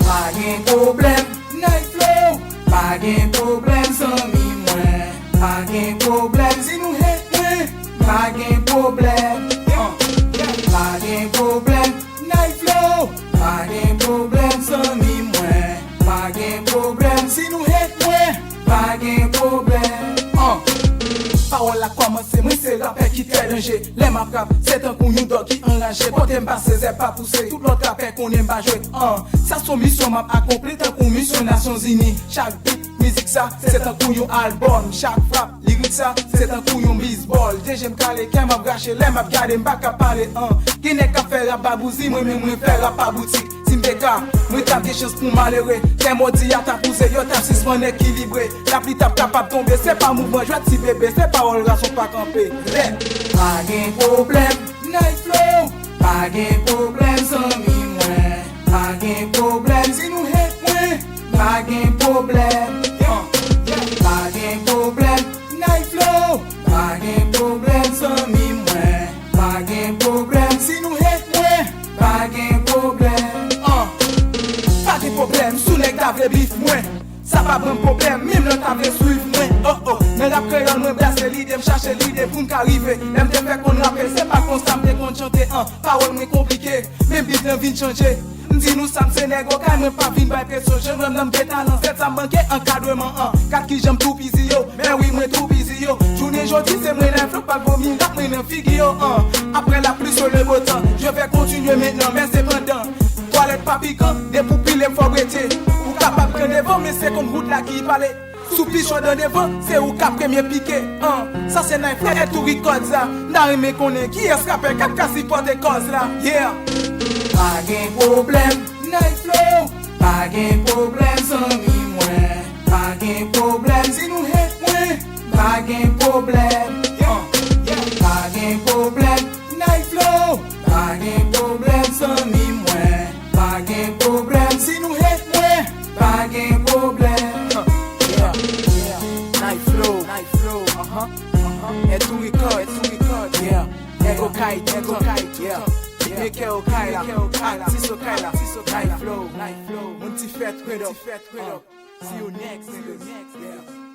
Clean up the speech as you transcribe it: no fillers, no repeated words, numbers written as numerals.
Pa gen problem, Night Flow. Pa gen problem, zami mwen. Pa gen problem, si nou het mwen. Pa gen problem, pa gen problem, Night Flow. Pa gen problem, zami mwen. Pa gen problem, si nou het mwen. Pa gen problem. Parole a komanse, mwen se rapè ki tre denje. Lè ma frap, se tan kon yon dog ki enraje. Kote mba se zè pa pousse, tout lot rapè kon mba jwe. Sa son misyon map akomple, tan kon misyon Nasyon Zini. Chak beat, mizik sa, se tan kon yon album. Chak frap, lirik sa, se tan kon yon bisbol. Deje mkale, ken map gache, lè map gade mba ka pale. Gine ka fè rap babouzi, mwen fè rap pa boutik. Simbeka, mwen tap ge chans pou malere. Ten modi a tap pousse, yo tap sisman ekilibre. La pli tap kapap tombe, se pa mouvman, jwet si bebe, se pa ol rason pa kampe. Pa gen problem, Night Flow. Pa gen problem, zami mwen. Pa gen problem, si nou het mwen. Pa gen problem, pa gen problem, Night Flow. Pa gen problem, zami mwen. Pa gen problem, si nou het mwen. Pa gen problem. Pa gen problem, sou nek ta vle bif mwen. Sa pa bran problem, mim nan ta vle suiv mwen. Men rap kreyon mwen blase lide, m chache lide pou m karive. Lem te fe kon rappel, se pa konsam te kon chante. Parol mwen komplike, men bit nan vin chanje. M di nou sam se nego, kay mwen pa vin bay presyon. Je rem nan betalan, set sa manke enkadreman. Kat ki jem tou bizi yo, men oui mwen tou bizi yo. Jounen jodi se mwen en flok pa vomi, rap mwen en figi yo. Apre la pluie sur le beau temps, je vais continuer maintenant, mais c'est pendant. Toilette pa piquant, des poupilles m faut brete. Ou kapap pren devant, mais c'est comme route la qui parle. Sou pichon dan devant, c'est ou ka premier piqué. Ça c'est Night Flow et tout record ça. N'a rime konnen qui est scapé, kap ka supporte cause là. Yeah. Pa gen problem, Night Flow. Pa gen problem, zami mwen. Pa gen problem, si nou het mwen. Pa gen problem, pa gen problem, Night Flow. Pa gen problem, zami mwen. Pa gen problem, si nou het mwen. Pa gen problem. Night Flow, et tout record, yeah. Ego kite, yeah. Meke o kaila, artist o kaila, Night Flow. Mun ti fet, see you next, yeah.